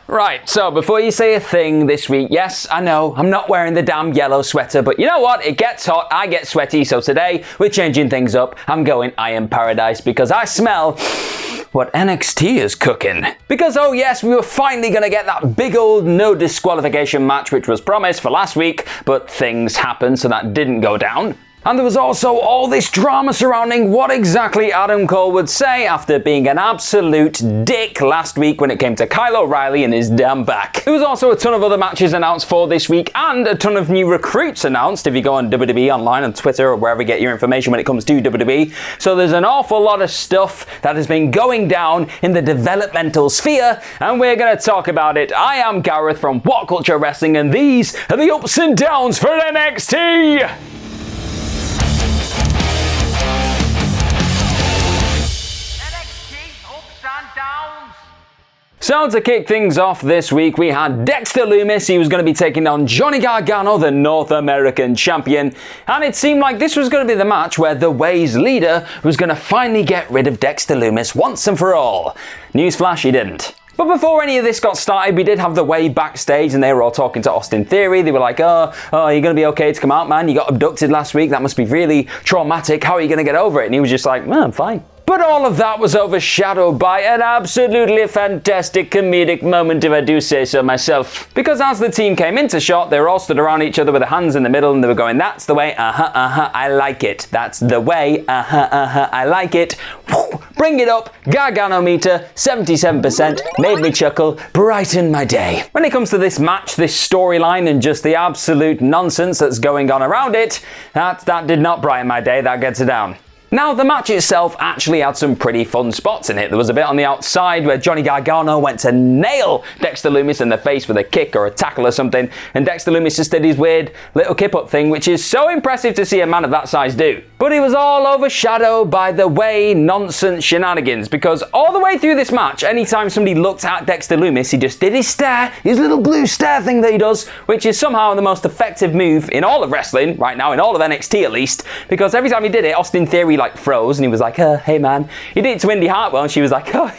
Right, so before you say a thing this week, yes, I know, I'm not wearing the damn yellow sweater, but you know what? It gets hot, I get sweaty, so today we're changing things up. I'm going I Am Paradise because I smell what NXT is cooking. Because, oh yes, we were finally going to get that big old no disqualification match which was promised for last week, but things happened so that didn't go down. And there was also all this drama surrounding what exactly Adam Cole would say after being an absolute dick last week when it came to Kyle O'Reilly and his damn back. There was also a ton of other matches announced for this week and a ton of new recruits announced if you go on WWE online, on Twitter or wherever you get your information when it comes to WWE. So there's an awful lot of stuff that has been going down in the developmental sphere and we're going to talk about it. I am Gareth from WhatCulture Wrestling and these are the ups and downs for NXT! So to kick things off this week, we had Dexter Loomis. He was going to be taking on Johnny Gargano, the North American champion. And it seemed like this was going to be the match where The Way's leader was going to finally get rid of Dexter Loomis once and for all. Newsflash, he didn't. But before any of this got started, we did have The Way backstage and they were all talking to Austin Theory. They were like, oh, you're going to be okay to come out, man. You got abducted last week. That must be really traumatic. How are you going to get over it? And he was just like, well, I'm fine. But all of that was overshadowed by an absolutely fantastic comedic moment, if I do say so myself. Because as the team came into shot, they were all stood around each other with their hands in the middle and they were going, that's the way, I like it. That's the way, I like it. Woo, bring it up, Gargano meter, 77%, made me chuckle, brighten my day. When it comes to this match, this storyline and just the absolute nonsense that's going on around it, that did not brighten my day, that gets it down. Now, the match itself actually had some pretty fun spots in it. There was a bit on the outside where Johnny Gargano went to nail Dexter Loomis in the face with a kick or a tackle or something, and Dexter Loomis just did his weird little kip-up thing, which is so impressive to see a man of that size do. But it was all overshadowed by The Way nonsense shenanigans, because all the way through this match, anytime somebody looked at Dexter Loomis, he just did his stare, his little blue stare thing that he does, which is somehow the most effective move in all of wrestling, right now, in all of NXT at least, because every time he did it, Austin Theory like froze and he was like, hey man. He did it to Indy Hartwell and she was like, oh,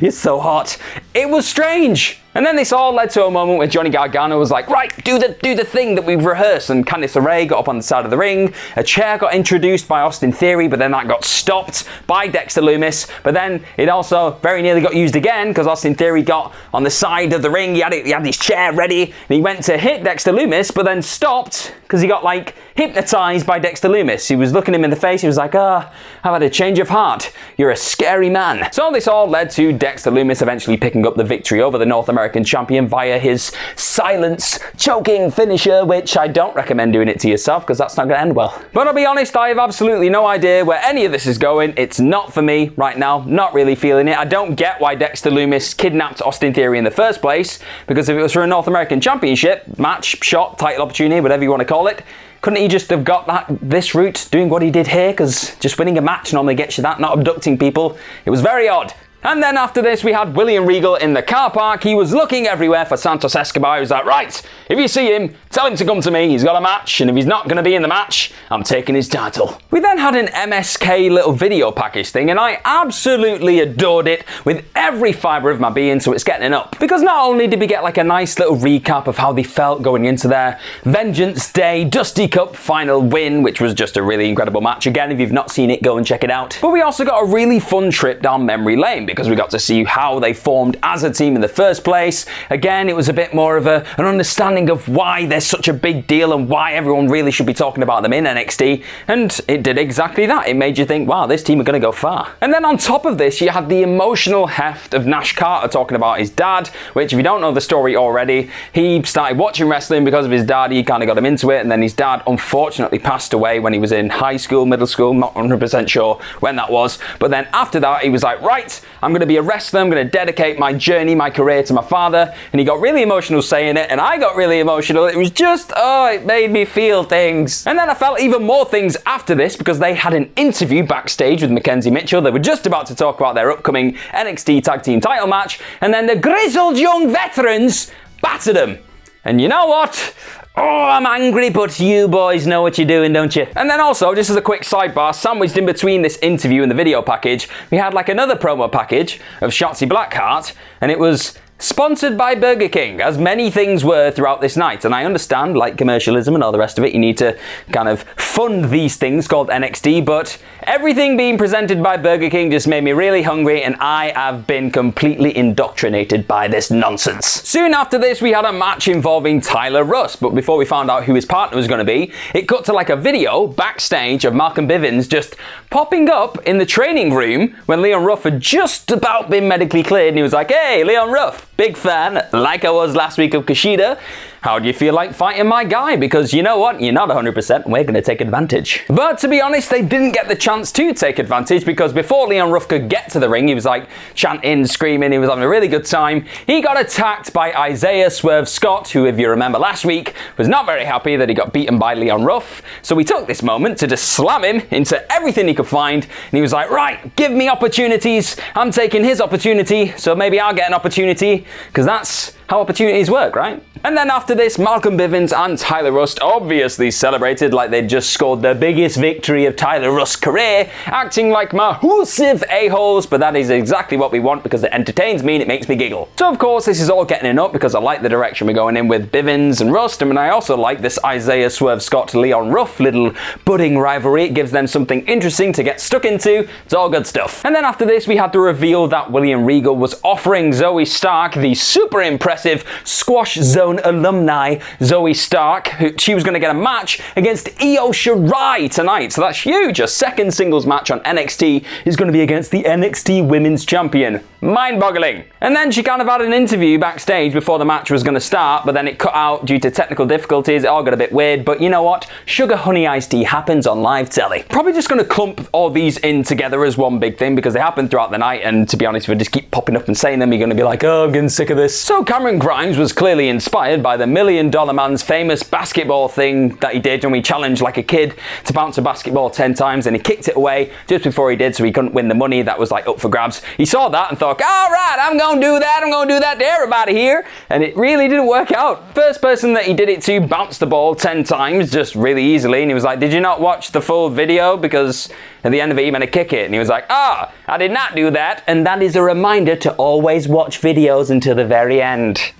you're so hot. It was strange. And then this all led to a moment where Johnny Gargano was like, right, do the thing that we've rehearsed. And Candice LeRae got up on the side of the ring. A chair got introduced by Austin Theory, but then that got stopped by Dexter Loomis. But then it also very nearly got used again because Austin Theory got on the side of the ring. He had his chair ready and he went to hit Dexter Loomis, but then stopped because he got like hypnotized by Dexter Loomis. He was looking him in the face. He was like, I've had a change of heart. You're a scary man. So this all led to Dexter Loomis eventually picking up the victory over the North American champion via his silence choking finisher, which I don't recommend doing it to yourself because that's not going to end well. But I'll be honest, I have absolutely no idea where any of this is going. It's not for me right now. Not really feeling it. I don't get why Dexter Loomis kidnapped Austin Theory in the first place, because if it was for a North American Championship match, shot, title opportunity, whatever you want to call it, couldn't he just have got this route, doing what he did here? Because just winning a match normally gets you that, not abducting people. It was very odd. And then after this, we had William Regal in the car park. He was looking everywhere for Santos Escobar. He was like, right, if you see him, tell him to come to me. He's got a match, and if he's not going to be in the match, I'm taking his title. We then had an MSK little video package thing, and I absolutely adored it with every fibre of my being, so it's getting up. Because not only did we get like a nice little recap of how they felt going into their Vengeance Day Dusty Cup final win, which was just a really incredible match. Again, if you've not seen it, go and check it out. But we also got a really fun trip down memory lane, because we got to see how they formed as a team in the first place. Again, it was a bit more of an understanding of why they're such a big deal and why everyone really should be talking about them in NXT. And it did exactly that. It made you think, wow, this team are going to go far. And then on top of this, you had the emotional heft of Nash Carter talking about his dad, which if you don't know the story already, he started watching wrestling because of his dad. He kind of got him into it. And then his dad unfortunately passed away when he was in high school, middle school, not 100% sure when that was. But then after that, he was like, right, I'm going to be a wrestler. I'm going to dedicate my journey, my career to my father. And he got really emotional saying it, and I got really emotional. It was just, it made me feel things. And then I felt even more things after this because they had an interview backstage with Mackenzie Mitchell. They were just about to talk about their upcoming NXT Tag Team title match, and then the grizzled young veterans battered them. And you know what? Oh, I'm angry, but you boys know what you're doing, don't you? And then also, just as a quick sidebar, sandwiched in between this interview and the video package, we had like another promo package of Shotzi Blackheart, and it was Sponsored by Burger King, as many things were throughout this night. And I understand, like commercialism and all the rest of it, you need to kind of fund these things called NXT, but everything being presented by Burger King just made me really hungry, and I have been completely indoctrinated by this nonsense. Soon after this, we had a match involving Tyler Rust, but before we found out who his partner was going to be, it cut to like a video backstage of Malcolm Bivens just popping up in the training room when Leon Ruff had just about been medically cleared, and he was like, "Hey, Leon Ruff, big fan, like I was last week of Kushida. How do you feel like fighting my guy? Because you know what? You're not 100%, and we're going to take advantage." But to be honest, they didn't get the chance to take advantage, because before Leon Ruff could get to the ring, he was like chanting, screaming, he was having a really good time. He got attacked by Isaiah Swerve Scott, who, if you remember last week, was not very happy that he got beaten by Leon Ruff. So he took this moment to just slam him into everything he could find, and he was like, "Right, give me opportunities. I'm taking his opportunity, so maybe I'll get an opportunity," because that's how opportunities work, right? And then after this, Malcolm Bivens and Tyler Rust obviously celebrated like they'd just scored the biggest victory of Tyler Rust's career, acting like massive a-holes, but that is exactly what we want because it entertains me and it makes me giggle. So of course, this is all getting it up because I like the direction we're going in with Bivens and Rustum, and I also like this Isaiah Swerve Scott Leon Ruff little budding rivalry. It gives them something interesting to get stuck into. It's all good stuff. And then after this, we had to reveal that William Regal was offering Zoe Stark, the super impressive Squash Zone alumni Zoe Stark, she was going to get a match against Io Shirai tonight. So that's huge. A second singles match on NXT is going to be against the NXT Women's Champion. Mind-boggling. And then she kind of had an interview backstage before the match was going to start, but then it cut out due to technical difficulties. It all got a bit weird, but you know what? Sugar honey iced tea happens on live telly. Probably just going to clump all these in together as one big thing because they happen throughout the night, and to be honest, if I just keep popping up and saying them, you're going to be like, "Oh, I'm getting sick of this." So Cameron Grimes was clearly inspired by the $1 Million Man's famous basketball thing that he did when we challenged like a kid to bounce a basketball 10 times, and he kicked it away just before he did so he couldn't win the money that was like up for grabs. He saw that and thought, "All right, I'm gonna do that to everybody here," and it really didn't work out. First person that he did it to bounced the ball 10 times just really easily, and he was like, "Did you not watch the full video? Because at the end of it, he meant to kick it." And he was like, "Ah, I did not do that." And that is a reminder to always watch videos until the very end.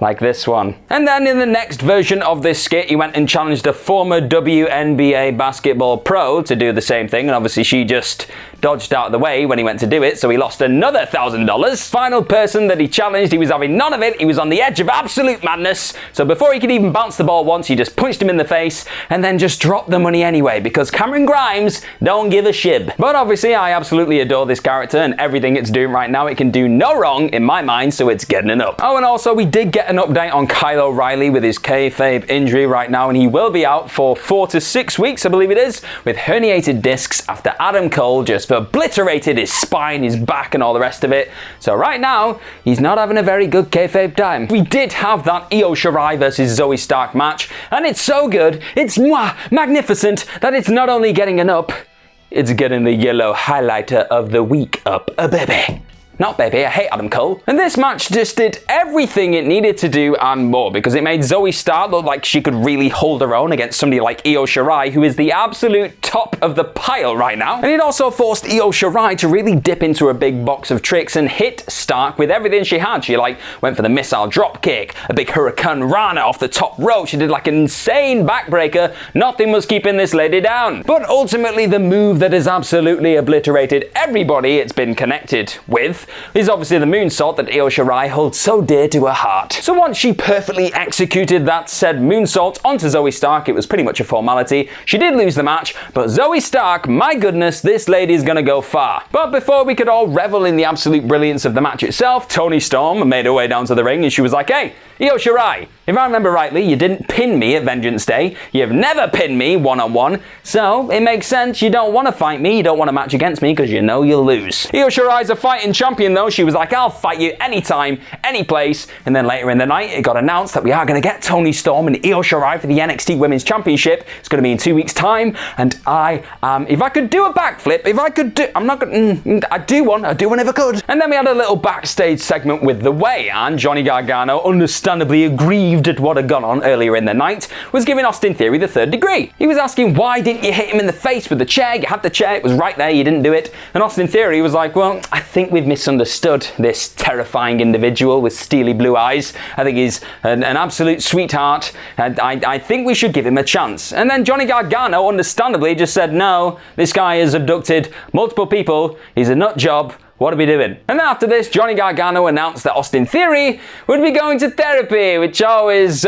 Like this one. And then in the next version of this skit, he went and challenged a former WNBA basketball pro to do the same thing, and obviously she just dodged out of the way when he went to do it, so he lost another $1,000. Final person that he challenged, he was having none of it. He was on the edge of absolute madness, so before he could even bounce the ball once, he just punched him in the face and then just dropped the money anyway, because Cameron Grimes don't give a shib. But obviously, I absolutely adore this character, and everything it's doing right now, it can do no wrong in my mind, so it's getting it up. Oh, and also, we did get an update on Kyle O'Reilly with his kayfabe injury right now, and he will be out for 4 to 6 weeks, I believe it is, with herniated discs after Adam Cole just obliterated his spine, his back, and all the rest of it. So right now, he's not having a very good kayfabe time. We did have that Io Shirai versus Zoe Stark match, and it's so good, it's magnificent, that it's not only getting an up, it's getting the yellow highlighter of the week up, baby. Not baby, I hate Adam Cole. And this match just did everything it needed to do and more, because it made Zoe Stark look like she could really hold her own against somebody like Io Shirai, who is the absolute top of the pile right now. And it also forced Io Shirai to really dip into a big box of tricks and hit Stark with everything she had. She like went for the missile drop kick, a big Hurricane Rana off the top rope. She did like an insane backbreaker. Nothing was keeping this lady down. But ultimately, the move that has absolutely obliterated everybody it's been connected with is obviously the moonsault that Io Shirai holds so dear to her heart. So once she perfectly executed that said moonsault onto Zoe Stark, it was pretty much a formality. She did lose the match, but Zoe Stark, my goodness, this lady's gonna go far. But before we could all revel in the absolute brilliance of the match itself, Toni Storm made her way down to the ring and she was like, "Hey, Io Shirai, if I remember rightly, you didn't pin me at Vengeance Day. You've never pinned me one-on-one, so it makes sense you don't want to fight me, you don't want a match against me, because you know you'll lose." Io Shirai's a fighting champion though. She was like, "I'll fight you anytime, any place." And then later in the night, it got announced that we are going to get Toni Storm and Io Shirai for the NXT Women's Championship. It's going to be in 2 weeks' time, and if I could do a backflip, I do one if I could. And then we had a little backstage segment with The Way, and Johnny Gargano, understandably aggrieved aggrieved at what had gone on earlier in the night, was giving Austin Theory the third degree. He was asking, why didn't you hit him in the face with the chair? You had the chair, it was right there, you didn't do it. And Austin Theory was like, well, I think we've misunderstood this terrifying individual with steely blue eyes. I think he's an absolute sweetheart, and I think we should give him a chance. And then Johnny Gargano, understandably, just said, no, this guy has abducted multiple people, he's a nut job, what are we doing? And then after this, Johnny Gargano announced that Austin Theory would be going to therapy, which always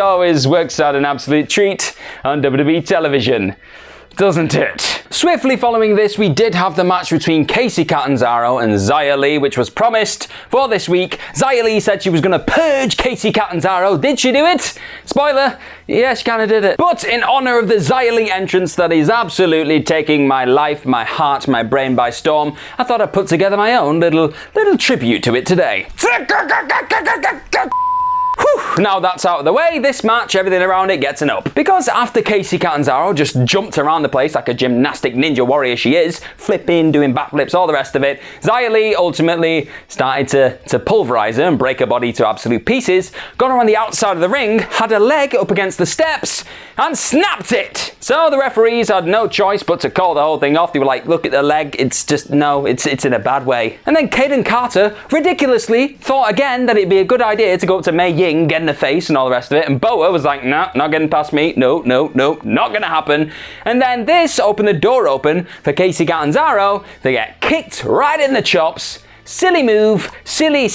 works out an absolute treat on WWE television, doesn't it? Swiftly following this, we did have the match between Kacy Catanzaro and Xia Li, which was promised for this week. Xia Li said she was going to purge Kacy Catanzaro. Did she do it? Spoiler, yeah, she kind of did it. But in honor of the Xia Li entrance that is absolutely taking my life, my heart, my brain by storm, I thought I'd put together my own little tribute to it today. Whew, now that's out of the way, this match, everything around it gets an up. Because after Kacy Catanzaro just jumped around the place like a gymnastic ninja warrior she is, flipping, doing backflips, all the rest of it, Xia Li ultimately started to pulverize her and break her body to absolute pieces, got her on the outside of the ring, had her leg up against the steps, and snapped it! So the referees had no choice but to call the whole thing off. They were like, look at the leg, it's just, no, it's in a bad way. And then Kaden Carter ridiculously thought again that it'd be a good idea to go up to Mei Ying, get in the face and all the rest of it, and Boa was like, nah, not getting past me, no, not gonna happen. And then this opened the door open for Kacy Catanzaro to get kicked right in the chops. Silly move, silly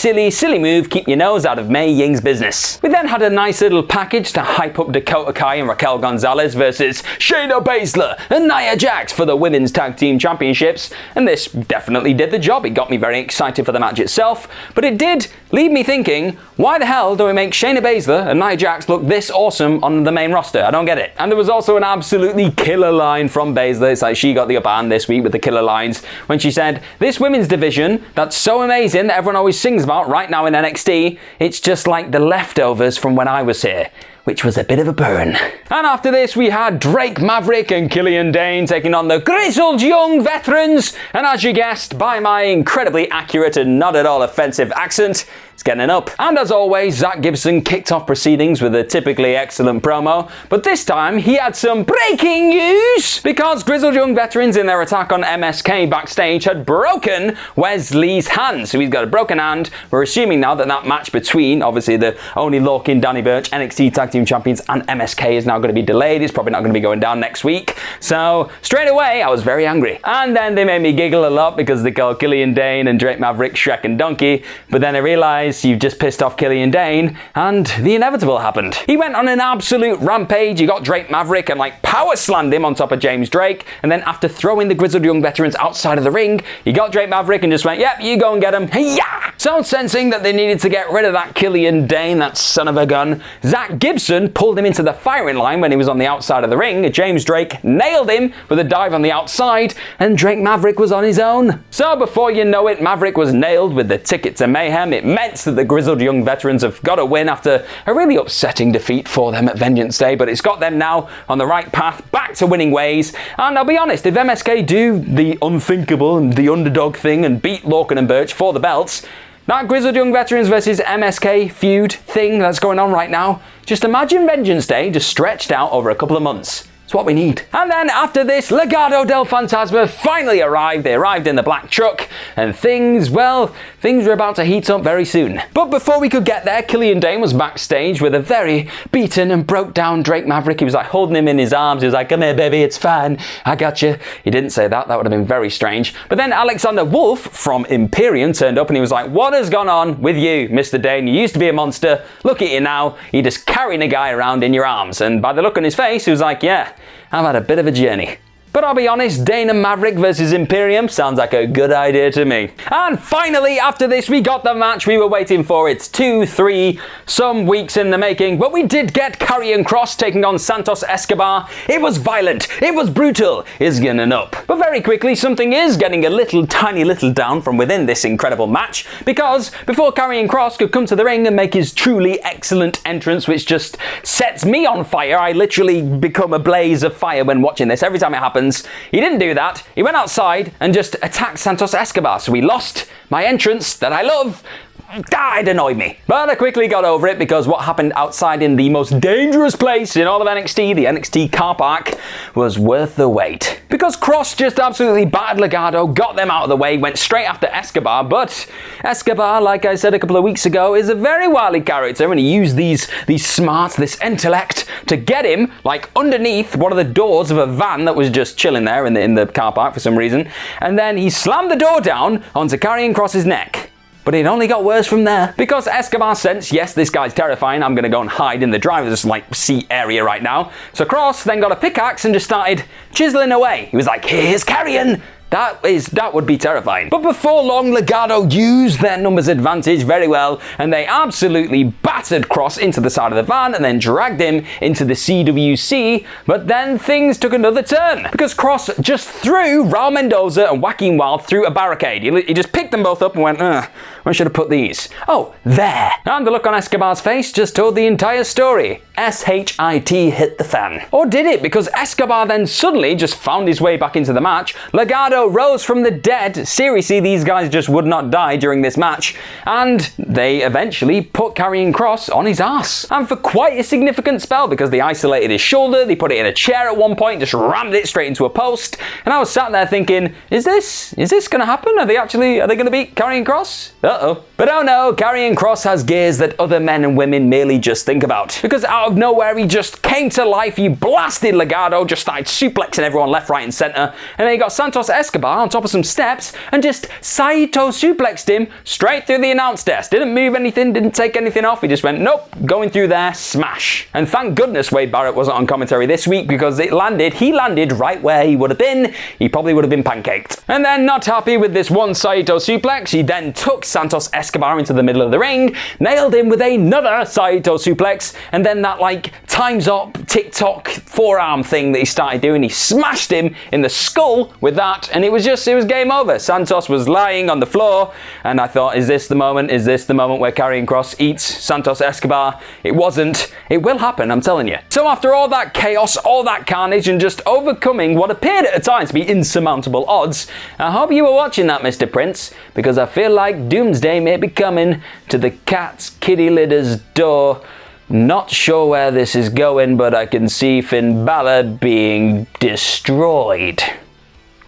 move, keep your nose out of Mei Ying's business. We then had a nice little package to hype up Dakota Kai and Raquel Gonzalez versus Shayna Baszler and Nia Jax for the Women's Tag Team Championships, and this definitely did the job. It got me very excited for the match itself, but it did leave me thinking, why the hell do we make Shayna Baszler and Nia Jax look this awesome on the main roster? I don't get it. And there was also an absolutely killer line from Baszler. It's like she got the upper hand this week with the killer lines when she said, this women's division that's so amazing that everyone always sings about right now in NXT, it's just like the leftovers from when I was here, which was a bit of a burn. And after this, we had Drake Maverick and Killian Dain taking on the grizzled young veterans, and as you guessed by my incredibly accurate and not at all offensive accent, it's getting an up. And as always, Zach Gibson kicked off proceedings with a typically excellent promo, but this time he had some breaking news because grizzled young veterans in their attack on MSK backstage had broken Wesley's hand. So he's got a broken hand. We're assuming now that that match between, obviously, the Oney Lorcan, Danny Burch, NXT Tag Team Champions and MSK is now going to be delayed. It's probably not going to be going down next week. So straight away, I was very angry. And then they made me giggle a lot because they called Killian Dain and Drake Maverick Shrek and Donkey. But then I realized you've just pissed off Killian Dain, and the inevitable happened. He went on an absolute rampage. He got Drake Maverick and power slammed him on top of James Drake, and then after throwing the grizzled young veterans outside of the ring, he got Drake Maverick and just went, yep, you go and get him. Yeah! So sensing that they needed to get rid of that Killian Dain, that son of a gun, Zach Gibson pulled him into the firing line when he was on the outside of the ring. James Drake nailed him with a dive on the outside, and Drake Maverick was on his own. So before you know it, Maverick was nailed with the ticket to mayhem. It meant that the grizzled young veterans have got to win after a really upsetting defeat for them at Vengeance Day, but it's got them now on the right path back to winning ways. And I'll be honest, if MSK do the unthinkable and the underdog thing and beat Lorcan and Burch for the belts, that grizzled young veterans versus MSK feud thing that's going on right now, just imagine Vengeance Day just stretched out over a couple of months. It's what we need. And then after this, Legado del Fantasma finally arrived. They arrived in the black truck, and things were about to heat up very soon. But before we could get there, Killian Dain was backstage with a very beaten and broke down Drake Maverick. He was holding him in his arms. He was like, come here, baby, it's fine. I got you. He didn't say that. That would have been very strange. But then Alexander Wolf from Imperium turned up and he was like, what has gone on with you, Mr. Dain? You used to be a monster. Look at you now. You're just carrying a guy around in your arms. And by the look on his face, he was like, yeah, I've had a bit of a journey. But I'll be honest, Dain and Maverick versus Imperium sounds like a good idea to me. And finally, after this, we got the match we were waiting for. It's 2-3, some weeks in the making, but we did get Karrion Kross taking on Santos Escobar. It was violent, it was brutal, it's getting up. But very quickly, something is getting a tiny little down from within this incredible match, because before Karrion Kross could come to the ring and make his truly excellent entrance, which just sets me on fire, I literally become a blaze of fire when watching this every time it happens. He didn't do that. He went outside and just attacked Santos Escobar. So we lost my entrance that I love it annoyed me. But I quickly got over it because what happened outside in the most dangerous place in all of NXT, the NXT car park, was worth the wait. Because Kross just absolutely battered Legato, got them out of the way, went straight after Escobar, but Escobar, like I said a couple of weeks ago, is a very wily character, and he used these smarts, this intellect, to get him, like, underneath one of the doors of a van that was just chilling there in the car park for some reason, and then he slammed the door down onto Karrion Kross's neck. But it only got worse from there. Because Escobar sensed, yes, this guy's terrifying, I'm gonna go and hide in the driver's seat area right now. So Kross then got a pickaxe and just started chiseling away. He was like, here's Karrion! That would be terrifying. But before long, Legato used their numbers advantage very well, and they absolutely battered Kross into the side of the van and then dragged him into the CWC. But then things took another turn because Kross just threw Raul Mendoza and Joaquin Wilde through a barricade. He just picked them both up and went, where should I put these? Oh, there. And the look on Escobar's face just told the entire story. S-H-I-T hit the fan. Or did it? Because Escobar then suddenly just found his way back into the match. Legato rose from the dead. Seriously, these guys just would not die during this match. And they eventually put Karrion Kross on his ass. And for quite a significant spell because they isolated his shoulder, they put it in a chair at one point, just rammed it straight into a post. And I was sat there thinking, is this gonna happen? Are they gonna beat Karrion Kross? Uh-oh. But oh no, Karrion Kross has gears that other men and women merely just think about. Because out of nowhere, he just came to life, he blasted Legato, just started suplexing everyone left, right, and center, and then he got Santos Escobar on top of some steps and just Saito suplexed him straight through the announce desk. Didn't move anything, didn't take anything off, he just went, nope, going through there, smash. And thank goodness Wade Barrett wasn't on commentary this week because he landed right where he would have been. He probably would have been pancaked. And then, not happy with this one Saito suplex, he then took Santos Escobar into the middle of the ring, nailed him with another Saito suplex, and then that time's up TikTok forearm thing that he started doing, he smashed him in the skull with that, and it was game over. Santos was lying on the floor, and I thought, is this the moment? Is this the moment where Karrion Kross eats Santos Escobar? It wasn't. It will happen, I'm telling you. So after all that chaos, all that carnage, and just overcoming what appeared at times to be insurmountable odds, I hope you were watching that, Mr. Prince, because I feel like Doomsday may be coming to the cat's kitty litter's door. Not sure where this is going, but I can see Finn Balor being destroyed.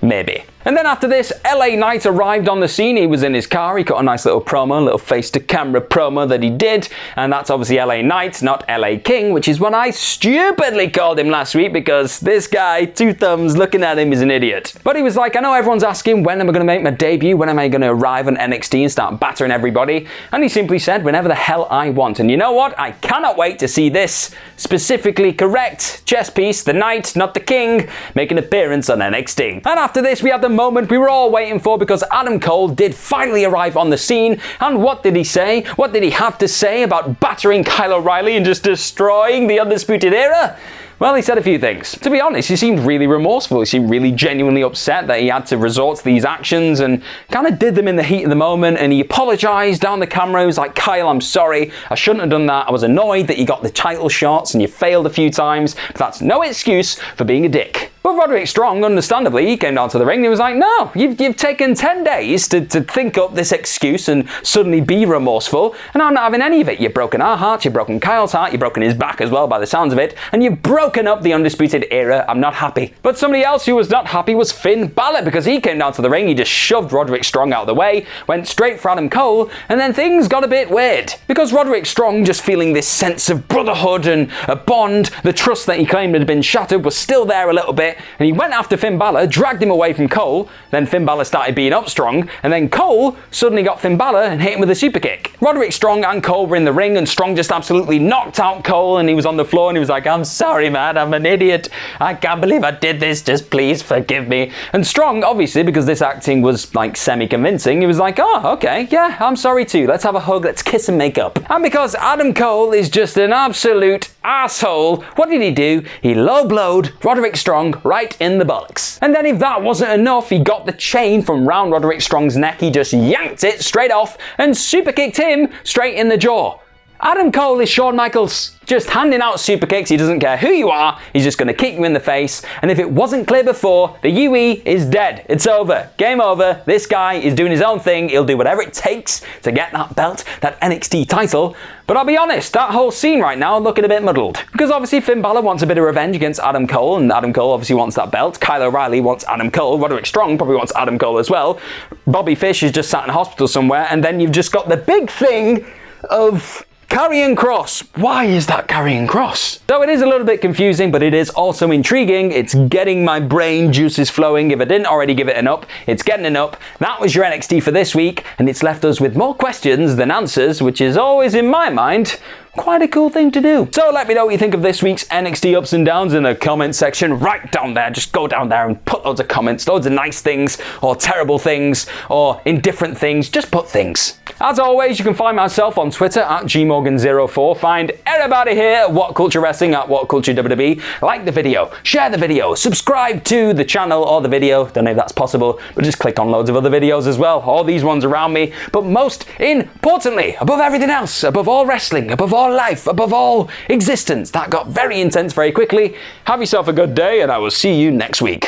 Maybe. And then after this, LA Knight arrived on the scene. He was in his car. He got a nice little promo, a little face-to-camera promo that he did. And that's obviously LA Knight, not LA King, which is what I stupidly called him last week because this guy, two thumbs, looking at him is an idiot. But he was like, I know everyone's asking, when am I going to make my debut? When am I going to arrive on NXT and start battering everybody? And he simply said, whenever the hell I want. And you know what? I cannot wait to see this specifically correct chess piece, the Knight, not the King, make an appearance on NXT. And after this, we had the moment we were all waiting for because Adam Cole did finally arrive on the scene. And what did he say? What did he have to say about battering Kyle O'Reilly and just destroying the Undisputed Era? Well, he said a few things. To be honest, he seemed really remorseful. He seemed really genuinely upset that he had to resort to these actions and kind of did them in the heat of the moment, and he apologized down the camera. He was like, Kyle, I'm sorry. I shouldn't have done that. I was annoyed that you got the title shots and you failed a few times, but that's no excuse for being a dick. But Roderick Strong, understandably, he came down to the ring and he was like, no, you've taken 10 days to think up this excuse and suddenly be remorseful, and I'm not having any of it. You've broken our hearts, you've broken Kyle's heart, you've broken his back as well by the sounds of it, and you've broken up the Undisputed Era. I'm not happy. But somebody else who was not happy was Finn Balor, because he came down to the ring, he just shoved Roderick Strong out of the way, went straight for Adam Cole, and then things got a bit weird. Because Roderick Strong, just feeling this sense of brotherhood and a bond, the trust that he claimed had been shattered was still there a little bit, and he went after Finn Balor, dragged him away from Cole, then Finn Balor started being up Strong, and then Cole suddenly got Finn Balor and hit him with a super kick. Roderick Strong and Cole were in the ring, and Strong just absolutely knocked out Cole, and he was on the floor, and he was like, I'm sorry, man, I'm an idiot. I can't believe I did this, just please forgive me. And Strong, obviously, because this acting was like semi-convincing, he was like, oh, okay, yeah, I'm sorry too. Let's have a hug, let's kiss and make up. And because Adam Cole is just an absolute asshole, what did he do? He low-blowed Roderick Strong right in the bollocks. And then if that wasn't enough, he got the chain from round Roderick Strong's neck, he just yanked it straight off and super kicked him straight in the jaw. Adam Cole is Shawn Michaels, just handing out super kicks. He doesn't care who you are, he's just going to kick you in the face. And if it wasn't clear before, the UE is dead. It's over. Game over. This guy is doing his own thing. He'll do whatever it takes to get that belt, that NXT title. But I'll be honest, that whole scene right now looking a bit muddled. Because obviously Finn Balor wants a bit of revenge against Adam Cole, and Adam Cole obviously wants that belt. Kyle O'Reilly wants Adam Cole. Roderick Strong probably wants Adam Cole as well. Bobby Fish is just sat in a hospital somewhere, and then you've just got the big thing of Karrion Kross. Why is that Karrion Kross? So it is a little bit confusing, but it is also intriguing. It's getting my brain juices flowing. If I didn't already give it an up, it's getting an up. That was your NXT for this week, and it's left us with more questions than answers, which is always, in my mind, quite a cool thing to do. So let me know what you think of this week's NXT ups and downs in the comment section right down there. Just go down there and put loads of comments, loads of nice things, or terrible things, or indifferent things. Just put things. As always, you can find myself on Twitter at gmorgan04. Find everybody here at WhatCulture Wrestling at WhatCulture WWE. Like the video, share the video, subscribe to the channel or the video. Don't know if that's possible, but just click on loads of other videos as well. All these ones around me. But most importantly, above everything else, above all wrestling, above all life, above all existence, that got very intense very quickly. Have yourself a good day, and I will see you next week.